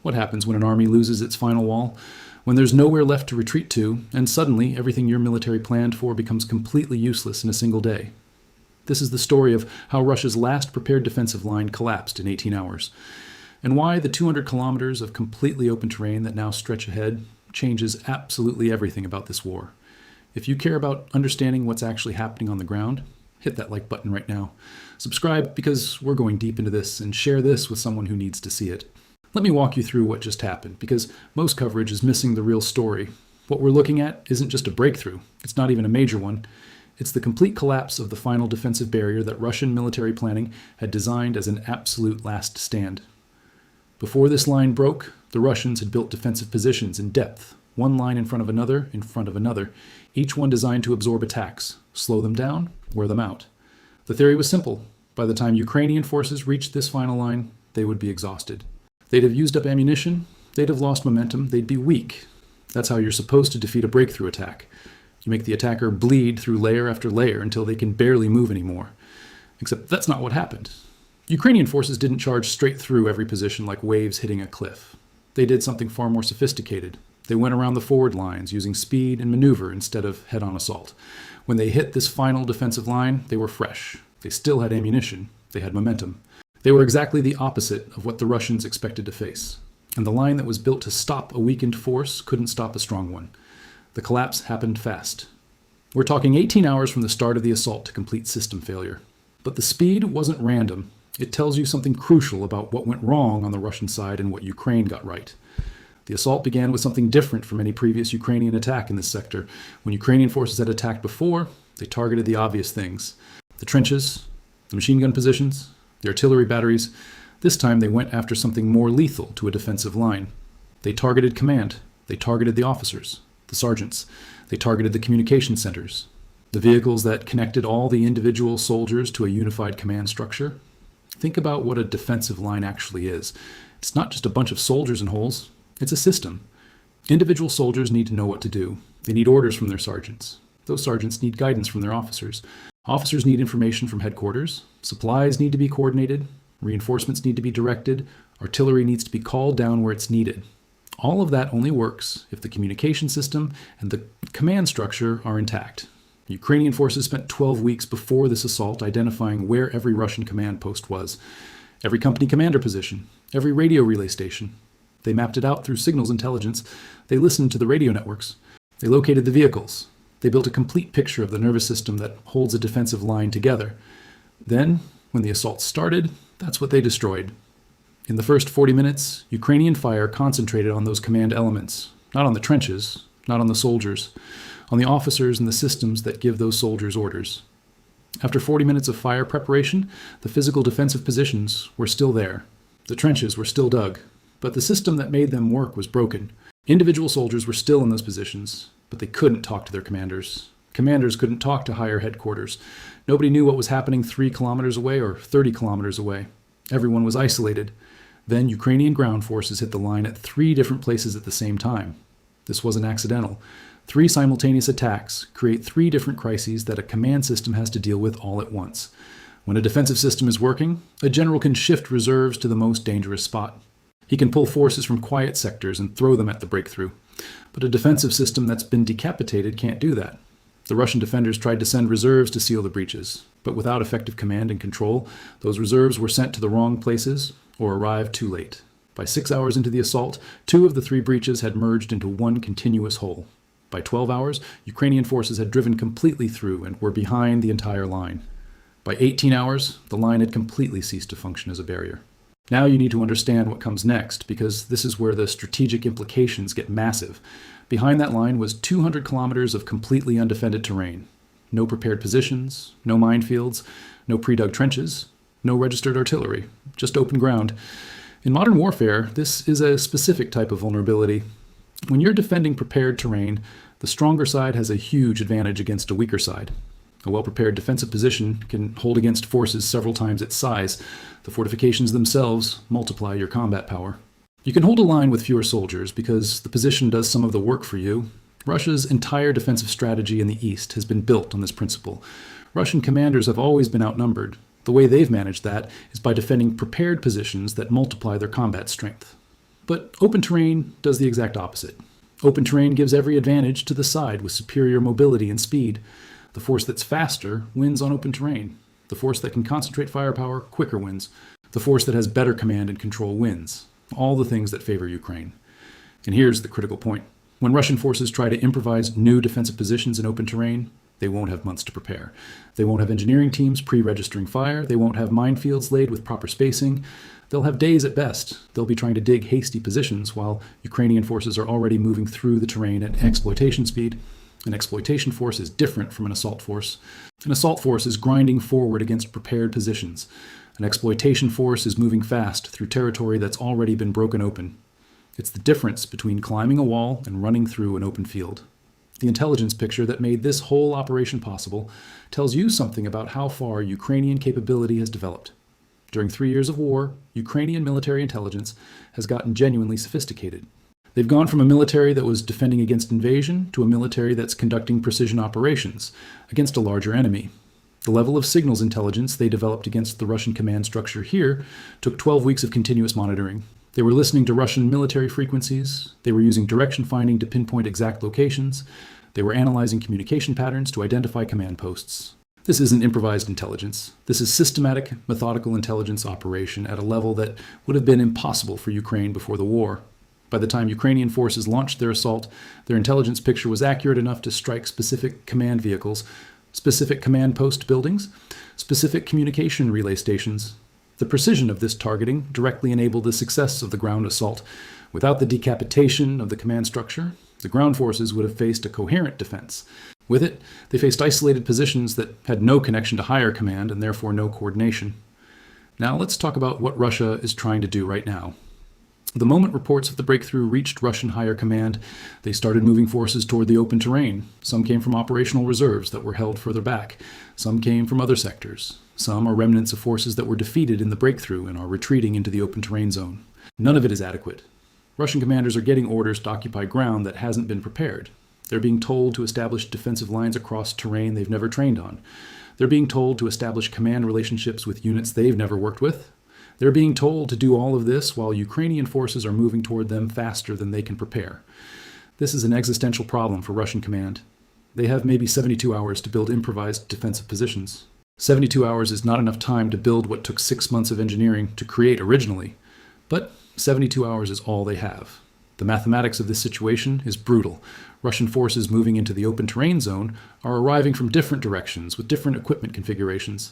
What happens when an army loses its final wall? When there's nowhere left to retreat to, and suddenly everything your military planned for becomes completely useless in a single day. This is the story of how Russia's last prepared defensive line collapsed in 18 hours, and why the 200 kilometers of completely open terrain that now stretch ahead changes absolutely everything about this war. If you care about understanding what's actually happening on the ground, hit that like button right now. Subscribe because we're going deep into this, and share this with someone who needs to see it. Let me walk you through what just happened, because most coverage is missing the real story. What we're looking at isn't just a breakthrough. It's not even a major one. It's the complete collapse of the final defensive barrier that Russian military planning had designed as an absolute last stand. Before this line broke, the Russians had built defensive positions in depth, one line in front of another, each one designed to absorb attacks, slow them down, wear them out. The theory was simple. By the time Ukrainian forces reached this final line, they would be exhausted. They'd have used up ammunition, they'd have lost momentum, they'd be weak. That's how you're supposed to defeat a breakthrough attack. You make the attacker bleed through layer after layer until they can barely move anymore. Except that's not what happened. Ukrainian forces didn't charge straight through every position like waves hitting a cliff. They did something far more sophisticated. They went around the forward lines using speed and maneuver instead of head-on assault. When they hit this final defensive line, they were fresh. They still had ammunition. They had momentum. They were exactly the opposite of what the Russians expected to face. And the line that was built to stop a weakened force couldn't stop a strong one. The collapse happened fast. We're talking 18 hours from the start of the assault to complete system failure. But the speed wasn't random. It tells you something crucial about what went wrong on the Russian side and what Ukraine got right. The assault began with something different from any previous Ukrainian attack in this sector. When Ukrainian forces had attacked before, they targeted the obvious things. The trenches, the machine gun positions, the artillery batteries. This time they went after something more lethal to a defensive line. They targeted command. They targeted the officers, the sergeants. They targeted the communication centers, the vehicles that connected all the individual soldiers to a unified command structure. Think about what a defensive line actually is. It's not just a bunch of soldiers in holes. It's a system. Individual soldiers need to know what to do. They need orders from their sergeants. Those sergeants need guidance from their officers. Officers need information from headquarters. Supplies need to be coordinated. Reinforcements need to be directed. Artillery needs to be called down where it's needed. All of that only works if the communication system and the command structure are intact. Ukrainian forces spent 12 weeks before this assault identifying where every Russian command post was. Every company commander position, every radio relay station. They mapped it out through signals intelligence. They listened to the radio networks. They located the vehicles. They built a complete picture of the nervous system that holds a defensive line together. Then, when the assault started, that's what they destroyed. In the first 40 minutes, Ukrainian fire concentrated on those command elements, not on the trenches, not on the soldiers, on the officers and the systems that give those soldiers orders. After 40 minutes of fire preparation, the physical defensive positions were still there. The trenches were still dug, but the system that made them work was broken. Individual soldiers were still in those positions, but they couldn't talk to their commanders. Commanders couldn't talk to higher headquarters. Nobody knew what was happening 3 kilometers away or 30 kilometers away. Everyone was isolated. Then Ukrainian ground forces hit the line at 3 different places at the same time. This wasn't accidental. 3 simultaneous attacks create 3 different crises that a command system has to deal with all at once. When a defensive system is working, a general can shift reserves to the most dangerous spot. He can pull forces from quiet sectors and throw them at the breakthrough. But a defensive system that's been decapitated can't do that. The Russian defenders tried to send reserves to seal the breaches, but without effective command and control, those reserves were sent to the wrong places or arrived too late. By 6 hours into the assault, 2 of the 3 breaches had merged into one continuous whole. By 12 hours, Ukrainian forces had driven completely through and were behind the entire line. By 18 hours, the line had completely ceased to function as a barrier. Now you need to understand what comes next, because this is where the strategic implications get massive. Behind that line was 200 kilometers of completely undefended terrain. No prepared positions, no minefields, no pre-dug trenches, no registered artillery, just open ground. In modern warfare, this is a specific type of vulnerability. When you're defending prepared terrain, the stronger side has a huge advantage against a weaker side. A well-prepared defensive position can hold against forces several times its size. The fortifications themselves multiply your combat power. You can hold a line with fewer soldiers because the position does some of the work for you. Russia's entire defensive strategy in the east has been built on this principle. Russian commanders have always been outnumbered. The way they've managed that is by defending prepared positions that multiply their combat strength. But open terrain does the exact opposite. Open terrain gives every advantage to the side with superior mobility and speed. The force that's faster wins on open terrain. The force that can concentrate firepower quicker wins. The force that has better command and control wins. All the things that favor Ukraine. And here's the critical point. When Russian forces try to improvise new defensive positions in open terrain, they won't have months to prepare. They won't have engineering teams pre-registering fire. They won't have minefields laid with proper spacing. They'll have days at best. They'll be trying to dig hasty positions while Ukrainian forces are already moving through the terrain at exploitation speed. An exploitation force is different from an assault force. An assault force is grinding forward against prepared positions. An exploitation force is moving fast through territory that's already been broken open. It's the difference between climbing a wall and running through an open field. The intelligence picture that made this whole operation possible tells you something about how far Ukrainian capability has developed. During 3 years of war, Ukrainian military intelligence has gotten genuinely sophisticated. They've gone from a military that was defending against invasion to a military that's conducting precision operations against a larger enemy. The level of signals intelligence they developed against the Russian command structure here took 12 weeks of continuous monitoring. They were listening to Russian military frequencies. They were using direction finding to pinpoint exact locations. They were analyzing communication patterns to identify command posts. This isn't improvised intelligence. This is systematic, methodical intelligence operation at a level that would have been impossible for Ukraine before the war. By the time Ukrainian forces launched their assault, their intelligence picture was accurate enough to strike specific command vehicles, specific command post buildings, specific communication relay stations. The precision of this targeting directly enabled the success of the ground assault. Without the decapitation of the command structure, the ground forces would have faced a coherent defense. With it, they faced isolated positions that had no connection to higher command and therefore no coordination. Now let's talk about what Russia is trying to do right now. The moment reports of the breakthrough reached Russian higher command, they started moving forces toward the open terrain. Some came from operational reserves that were held further back. Some came from other sectors. Some are remnants of forces that were defeated in the breakthrough and are retreating into the open terrain zone. None of it is adequate. Russian commanders are getting orders to occupy ground that hasn't been prepared. They're being told to establish defensive lines across terrain they've never trained on. They're being told to establish command relationships with units they've never worked with. They're being told to do all of this while Ukrainian forces are moving toward them faster than they can prepare. This is an existential problem for Russian command. They have maybe 72 hours to build improvised defensive positions. 72 hours is not enough time to build what took 6 months of engineering to create originally, but 72 hours is all they have. The mathematics of this situation is brutal. Russian forces moving into the open terrain zone are arriving from different directions with different equipment configurations.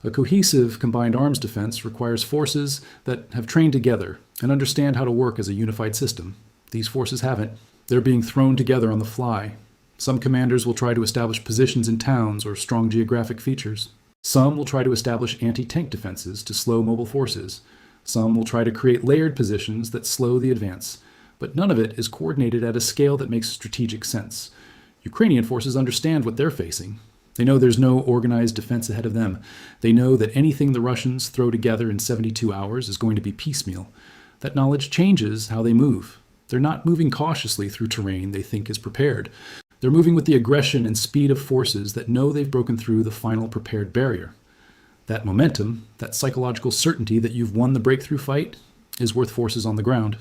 A cohesive combined arms defense requires forces that have trained together and understand how to work as a unified system. These forces haven't. They're being thrown together on the fly. Some commanders will try to establish positions in towns or strong geographic features. Some will try to establish anti-tank defenses to slow mobile forces. Some will try to create layered positions that slow the advance. But none of it is coordinated at a scale that makes strategic sense. Ukrainian forces understand what they're facing. They know there's no organized defense ahead of them. They know that anything the Russians throw together in 72 hours is going to be piecemeal. That knowledge changes how they move. They're not moving cautiously through terrain they think is prepared. They're moving with the aggression and speed of forces that know they've broken through the final prepared barrier. That momentum, that psychological certainty that you've won the breakthrough fight, is worth forces on the ground.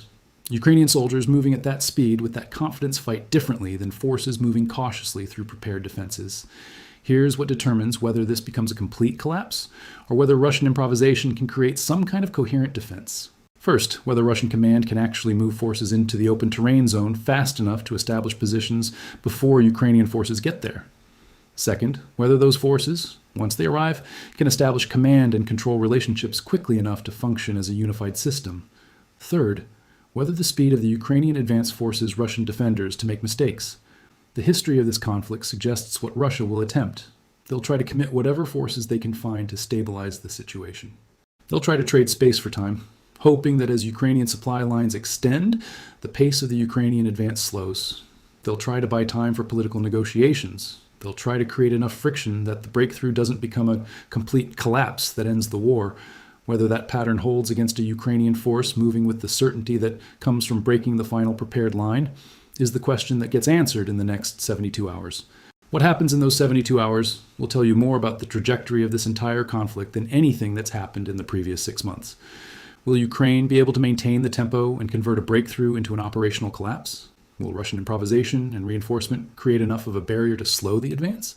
Ukrainian soldiers moving at that speed with that confidence fight differently than forces moving cautiously through prepared defenses. Here's what determines whether this becomes a complete collapse, or whether Russian improvisation can create some kind of coherent defense. First, whether Russian command can actually move forces into the open terrain zone fast enough to establish positions before Ukrainian forces get there. Second, whether those forces, once they arrive, can establish command and control relationships quickly enough to function as a unified system. Third, whether the speed of the Ukrainian advance forces Russian defenders to make mistakes. The history of this conflict suggests what Russia will attempt. They'll try to commit whatever forces they can find to stabilize the situation. They'll try to trade space for time, hoping that as Ukrainian supply lines extend, the pace of the Ukrainian advance slows. They'll try to buy time for political negotiations. They'll try to create enough friction that the breakthrough doesn't become a complete collapse that ends the war. Whether that pattern holds against a Ukrainian force moving with the certainty that comes from breaking the final prepared line is the question that gets answered in the next 72 hours. What happens in those 72 hours will tell you more about the trajectory of this entire conflict than anything that's happened in the previous 6 months. Will Ukraine be able to maintain the tempo and convert a breakthrough into an operational collapse? Will Russian improvisation and reinforcement create enough of a barrier to slow the advance?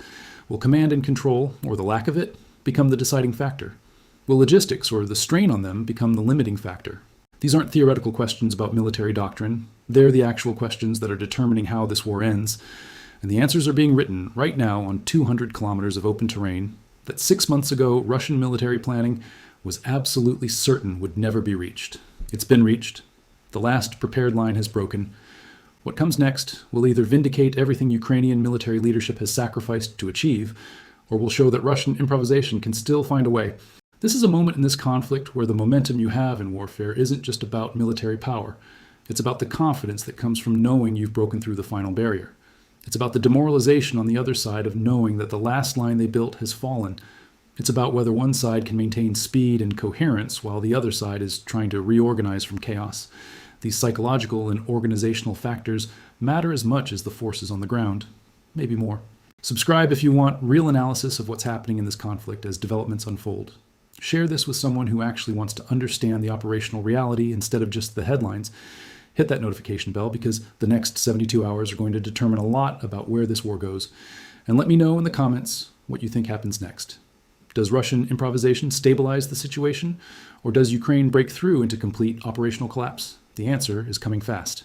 Will command and control, or the lack of it, become the deciding factor? Will logistics, or the strain on them, become the limiting factor? These aren't theoretical questions about military doctrine. They're the actual questions that are determining how this war ends. And the answers are being written right now on 200 kilometers of open terrain that 6 months ago Russian military planning was absolutely certain would never be reached. It's been reached. The last prepared line has broken. What comes next will either vindicate everything Ukrainian military leadership has sacrificed to achieve, or will show that Russian improvisation can still find a way. This is a moment in this conflict where the momentum you have in warfare isn't just about military power. It's about the confidence that comes from knowing you've broken through the final barrier. It's about the demoralization on the other side of knowing that the last line they built has fallen. It's about whether one side can maintain speed and coherence while the other side is trying to reorganize from chaos. These psychological and organizational factors matter as much as the forces on the ground, maybe more. Subscribe if you want real analysis of what's happening in this conflict as developments unfold. Share this with someone who actually wants to understand the operational reality instead of just the headlines. Hit that notification bell because the next 72 hours are going to determine a lot about where this war goes. And let me know in the comments what you think happens next. Does Russian improvisation stabilize the situation, or does Ukraine break through into complete operational collapse? The answer is coming fast.